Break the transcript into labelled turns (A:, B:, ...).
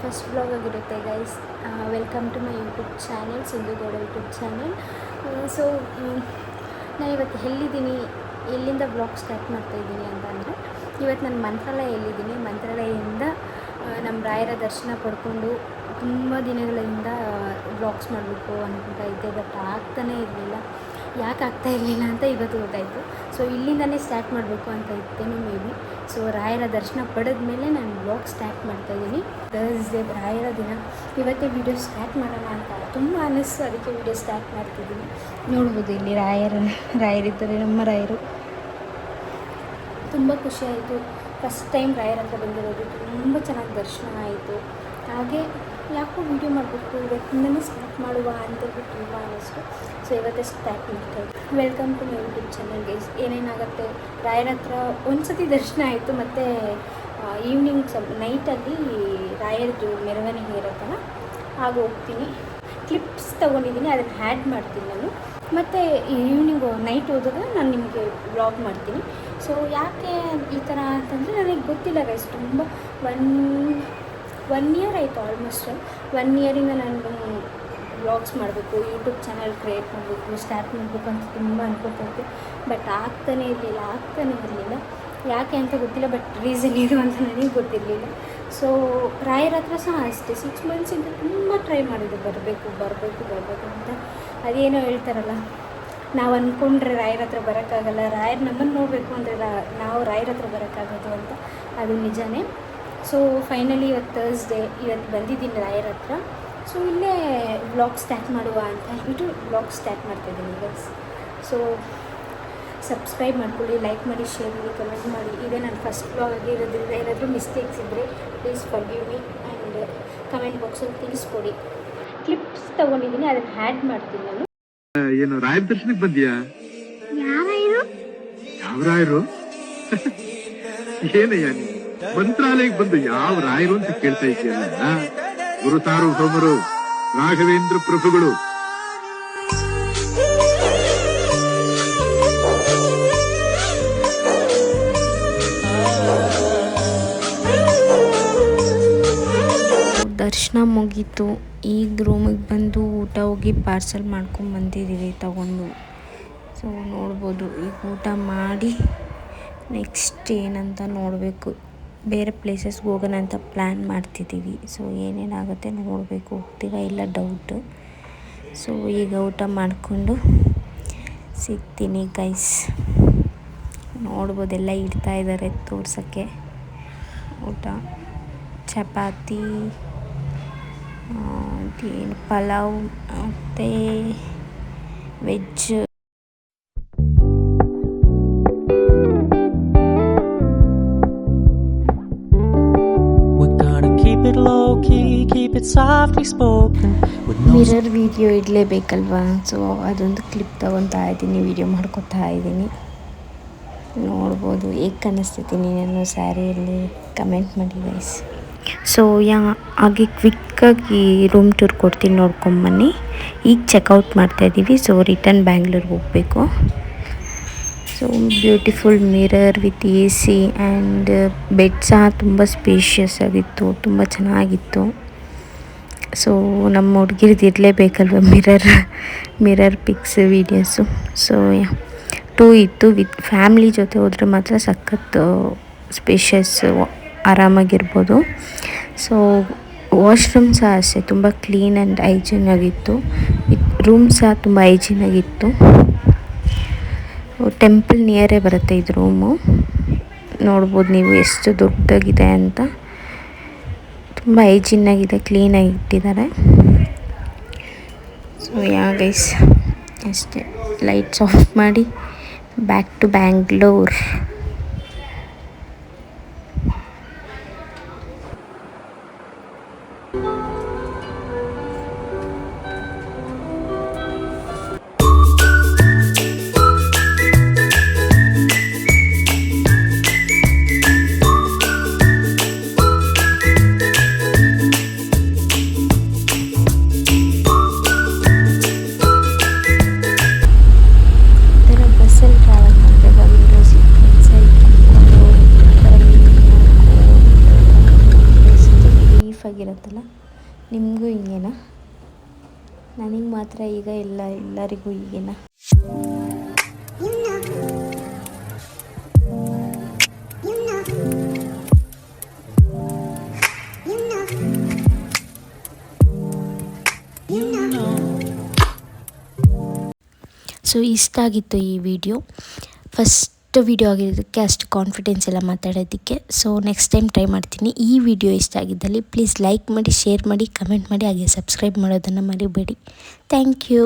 A: First vlog ಆಗಿರುತ್ತೆ guys. Welcome to my YouTube channel, Sindhu Gowda YouTube channel. So ನಾನು ಇವತ್ತು ಎಲ್ಲಿಂದ ವ್ಲಾಗ್ ಸ್ಟಾರ್ಟ್ ಮಾಡ್ತಾಯಿದ್ದೀನಿ ಅಂತ ಅಂದರೆ, ಇವತ್ತು ನಾನು ಮಂತ್ರಾಲಯದಿಂದ ನಮ್ಮ ರಾಯರ ದರ್ಶನ ಪಡ್ಕೊಂಡು ತುಂಬ ದಿನಗಳಿಂದ ವ್ಲಾಗ್ಸ್ ಮಾಡಬೇಕು ಅಂದ್ಕೊಳ್ತಾ ಇದ್ದೆ. ಬಟ್ ಆಗ್ತಾನೇ ಇರಲಿಲ್ಲ. ಯಾಕೆ ಆಗ್ತಾಯಿರಲಿಲ್ಲ ಅಂತ ಇವತ್ತು ಗೊತ್ತಾಯಿತು. ಸೊ ಇಲ್ಲಿಂದನೇ ಸ್ಟಾರ್ಟ್ ಮಾಡಬೇಕು ಅಂತ ಇರ್ತೇನೆ ಮೇ ಬಿ. ಸೊ ರಾಯರ ದರ್ಶನ ಪಡೆದ ಮೇಲೆ ನಾನು ವ್ಲಾಗ್ ಸ್ಟಾರ್ಟ್ ಮಾಡ್ತಾಯಿದ್ದೀನಿ. ಥರ್ಸ್ಡೇ ರಾಯರ ದಿನ. ಇವತ್ತೇ ವೀಡಿಯೋ ಸ್ಟಾರ್ಟ್ ಮಾಡೋಣ ಅಂತ ತುಂಬ ಅನ್ನಿಸ್ತು, ಅದಕ್ಕೆ ವೀಡಿಯೋ ಸ್ಟಾರ್ಟ್ ಮಾಡ್ತಿದ್ದೀನಿ. ನೋಡ್ಬೋದು ಇಲ್ಲಿ ರಾಯರಿದ್ದಾರೆ, ನಮ್ಮ ರಾಯರು. ತುಂಬ ಖುಷಿಯಾಯಿತು. ಫಸ್ಟ್ ಟೈಮ್ ರಾಯರ ಹತ್ರ ಬಂದಿರೋದು, ತುಂಬ ಚೆನ್ನಾಗಿ ದರ್ಶನ ಆಯಿತು. ಹಾಗೆ ಯಾಕೋ ವೀಡಿಯೋ ಮಾಡಬೇಕು, ಇವತ್ತಿಂದನೇ ಸ್ಟಾರ್ಟ್ ಮಾಡುವ ಅಂತೇಳಿ ತುಂಬ ಅನ್ನಿಸ್ತು. ಸೊ ಇವತ್ತೇ ಸ್ಟಾರ್ಟ್ ಮಾಡ್ತಾಯಿದ್ದೆ. Welcome to my YouTube channel guys. ಏನೇನಾಗುತ್ತೆ, ರಾಯರ ಹತ್ರ ಒಂದು ಸತಿ ದರ್ಶನ ಆಯಿತು, ಮತ್ತು ಈವ್ನಿಂಗ್ ನೈಟಲ್ಲಿ ರಾಯರದ್ದು ಮೆರವಣಿಗೆ ಇರುತ್ತಲ್ಲ, ಆಗ ಹೋಗ್ತೀನಿ. ಕ್ಲಿಪ್ಸ್ ತೊಗೊಂಡಿದ್ದೀನಿ, ಅದನ್ನು ಆ್ಯಡ್ ಮಾಡ್ತೀನಿ ನಾನು. ಮತ್ತು ಈವ್ನಿಂಗ್ ನೈಟ್ ಹೋದಾಗ ನಾನು ನಿಮಗೆ ವ್ಲಾಗ್ ಮಾಡ್ತೀನಿ. ಸೊ ಯಾಕೆ ಈ ಥರ ಅಂತಂದರೆ ನನಗೆ ಗೊತ್ತಿಲ್ಲ ಗೈಸ್. ತುಂಬ ಒನ್ ಇಯರ್ ಆಯಿತು, ಆಲ್ಮೋಸ್ಟ್ 1 ಇಯರಿಂದ ನಾನು ವ್ಲಾಗ್ಸ್ ಮಾಡಬೇಕು, ಯೂಟ್ಯೂಬ್ ಚಾನಲ್ ಕ್ರಿಯೇಟ್ ಮಾಡಬೇಕು, ಸ್ಟಾರ್ಟ್ ಮಾಡಬೇಕು ಅಂತ ತುಂಬ ಅನ್ಕೋತಾ ಇದ್ದೆ. ಬಟ್ ಆಗ್ತಾನೇ ಇರಲಿಲ್ಲ. ಯಾಕೆ ಅಂತ ಗೊತ್ತಿಲ್ಲ, ಬಟ್ ರೀಸನ್ ಇದು ಅಂತ ನನಗೆ ಗೊತ್ತಿರಲಿಲ್ಲ. ಸೊ ರಾಯರ ಹತ್ರ ಸಹ ಅಷ್ಟೇ 6 ಮಂತ್ಸಿಂದ ತುಂಬ ಟ್ರೈ ಮಾಡಿದೆ, ಬರಬೇಕು ಅಂತ. ಅದೇನೋ ಹೇಳ್ತಾರಲ್ಲ, ನಾವು ಅಂದ್ಕೊಂಡ್ರೆ ರಾಯರ ಹತ್ರ ಬರೋಕ್ಕಾಗಲ್ಲ, ರಾಯರು ನಮ್ಮನ್ನು ನೋಡಬೇಕು ಅಂದರೆ ನಾವು ರಾಯರ ಹತ್ರ ಬರೋಕ್ಕಾಗೋದು ಅಂತ. ಅದು ನಿಜವೇ. ಸೊ ಫೈನಲಿ ಇವತ್ತು ಥರ್ಸ್ಡೇ, ಇವತ್ತು ಬಂದಿದ್ದೀನಿ ರಾಯರ ಹತ್ರ. ಸೊ ಇಲ್ಲೇ ವ್ಲಾಗ್ ಸ್ಟಾರ್ಟ್ ಮಾಡುವ ಅಂತ ಹೇಳ್ಬಿಟ್ಟು ವ್ಲಾಗ್ ಸ್ಟಾರ್ಟ್ ಮಾಡ್ತಾಯಿದ್ದೀನಿ ಗೈಸ್. ಸೊ ಸಬ್ಸ್ಕ್ರೈಬ್ ಮಾಡ್ಕೊಳ್ಳಿ, ಲೈಕ್ ಮಾಡಿ, ಶೇರ್ ಮಾಡಿ, ಕಮೆಂಟ್ ಮಾಡಿ. ಇದೇ ನನ್ನ ಫಸ್ಟ್ ವ್ಲಾಗ್ ಆಗಿರೋದ್ರಿಂದ ಏನಾದರೂ ಮಿಸ್ಟೇಕ್ಸ್ ಇದ್ದರೆ please forgive me. And comment ಬಾಕ್ಸಲ್ಲಿ ತಿಳಿಸ್ಕೊಡಿ. ಕ್ಲಿಪ್ಸ್ ತೊಗೊಂಡಿದ್ದೀನಿ, ಅದನ್ನು ಆ್ಯಡ್ ಮಾಡ್ತೀನಿ ನಾನು.
B: ಏನು ರಾಯರ ದರ್ಶನಕ್ಕೆ ಬಂದಿಯಾ? ಯಾವ ರಾಯರು? ಏನಯ್ಯ ನೀ ಮಂತ್ರಾಲಯಕ್ಕೆ ಬಂದು ಯಾವ ರಾಯರು ಅಂತ ಕೇಳ್ತಾ ಇದೆಯಲ್ಲ? ಗುರು ಸಾರ್ವಭೌಮರು ರಾಘವೇಂದ್ರ ಪ್ರಭುಗಳು.
A: ದರ್ಶನ ಮುಗೀತು. ಈಗ ರೂಮಿಗೆ ಬಂದು ಊಟ ಹೋಗಿ ಪಾರ್ಸಲ್ ಮಾಡ್ಕೊಂಡು ಬಂದಿದ್ದೀವಿ ತಗೊಂಡು. ಸೊ ನೋಡ್ಬೋದು, ಈಗ ಊಟ ಮಾಡಿ ನೆಕ್ಸ್ಟ್ ಏನಂತ ನೋಡಬೇಕು. ಬೇರೆ ಪ್ಲೇಸಸ್ಗೆ ಹೋಗೋಣ ಅಂತ ಪ್ಲ್ಯಾನ್ ಮಾಡ್ತಿದ್ದೀವಿ. ಸೊ ಏನೇನಾಗುತ್ತೆ ನೋಡಬೇಕು, ಹೋಗ್ತೀವ ಇಲ್ಲ ಡೌಟು. ಸೊ ಈಗ ಊಟ ಮಾಡಿಕೊಂಡು ಸಿಗ್ತೀನಿ ಗೈಸ್. ನೋಡ್ಬೋದೆಲ್ಲ ಇಡ್ತಾ ಇದ್ದಾರೆ ತೋರ್ಸೋಕ್ಕೆ. ಊಟ ಚಪಾತಿ, ಏನು ಪಲಾವ್ ಮತ್ತು ವೆಜ್. ಮಿರರ್ ವಿಡಿಯೋ ಇಡಲೇಬೇಕಲ್ವಾ? ಸೊ ಅದೊಂದು ಕ್ಲಿಪ್ ತಗೊತಾ ಇದ್ದೀನಿ, ವಿಡಿಯೋ ಮಾಡ್ಕೊತಾ ಇದ್ದೀನಿ. ನೋಡ್ಬೋದು ಹೇಗೆ ಕಾಣಿಸ್ತಿದ್ದೀನಿ ನಾನು ಸ್ಯಾರಿಯಲ್ಲಿ, ಕಮೆಂಟ್ ಮಾಡಿ ಗೈಸ್. ಸೊ ಹಾಗೆ ಕ್ವಿಕ್ಕಾಗಿ ರೂಮ್ ಟೂರ್ ಕೊಡ್ತೀನಿ, ನೋಡ್ಕೊಂಬನ್ನಿ. ಈಗ ಚೆಕ್ಔಟ್ ಮಾಡ್ತಾಯಿದ್ದೀವಿ. ಸೊ ರಿಟರ್ನ್ ಬ್ಯಾಂಗ್ಳೂರ್ಗೆ ಹೋಗಬೇಕು. So beautiful mirror with AC and bed ಸಹ ತುಂಬ ಸ್ಪೇಷಿಯಸ್ ಆಗಿತ್ತು, ತುಂಬ ಚೆನ್ನಾಗಿತ್ತು. ಸೊ ನಮ್ಮ ಹುಡುಗಿರ್ದು ಇರಲೇಬೇಕಲ್ವ ಮಿರರ್ ಪಿಕ್ಸ್ ವೀಡಿಯೋಸು. ಸೊ 2 ಇತ್ತು. ವಿತ್ ಫ್ಯಾಮ್ಲಿ ಜೊತೆ ಹೋದರೆ ಮಾತ್ರ ಸಖತ್ ಸ್ಪೇಷಿಯಸ್ಸು, ಆರಾಮಾಗಿರ್ಬೋದು. ಸೊ ವಾಶ್ರೂಮ್ ಸಹ ಅಷ್ಟೇ ತುಂಬ ಕ್ಲೀನ್ ಆ್ಯಂಡ್ ಹೈಜೀನ್ ಆಗಿತ್ತು. ರೂಮ್ ಸಹ ತುಂಬ ಹೈಜೀನ್ ಆಗಿತ್ತು. ಟೆಂಪಲ್ ನಿಯರೇ ಬರುತ್ತೆ ಇದು ರೂಮು. ನೋಡ್ಬೋದು ನೀವು ಎಷ್ಟು ದೊಡ್ಡದಾಗಿದೆ ಅಂತ. ತುಂಬ ಹೈಜೀನಾಗಿದೆ, ಕ್ಲೀನಾಗಿ ಇಟ್ಟಿದ್ದಾರೆ. ಸೊ ಗೈಸ್ ಅಷ್ಟೇ, ಲೈಟ್ಸ್ ಆಫ್ ಮಾಡಿ ಬ್ಯಾಕ್ ಟು ಬ್ಯಾಂಗ್ಳೂರ್. ಬಸ್ಸಲ್ಲಿ ಟ್ರಾವೆಲ್ ಮಾಡಿದಾಗ ವಿಡಿಯೋಸ್ ನನಗೆ ಮಾತ್ರ ಈಗ ಎಲ್ಲರಿಗೂ ಈಗಿನ ಸೊ ಇಷ್ಟ ಆಗಿತ್ತು ಈ ವಿಡಿಯೋ. ಫಸ್ಟ್ ವಿಡಿಯೋ ಆಗಿರೋದಕ್ಕೆ ಅಷ್ಟು ಕಾನ್ಫಿಡೆನ್ಸ್ ಎಲ್ಲ ಮಾತಾಡೋದಕ್ಕೆ. ಸೊ ನೆಕ್ಸ್ಟ್ ಟೈಮ್ ಟ್ರೈ ಮಾಡ್ತೀನಿ. ಈ ವಿಡಿಯೋ ಇಷ್ಟ ಆಗಿದ್ದಲ್ಲಿ ಪ್ಲೀಸ್ ಲೈಕ್ ಮಾಡಿ, ಶೇರ್ ಮಾಡಿ, ಕಮೆಂಟ್ ಮಾಡಿ, ಹಾಗೆ ಸಬ್ಸ್ಕ್ರೈಬ್ ಮಾಡೋದನ್ನು ಮರಿಬೇಡಿ. Thank you.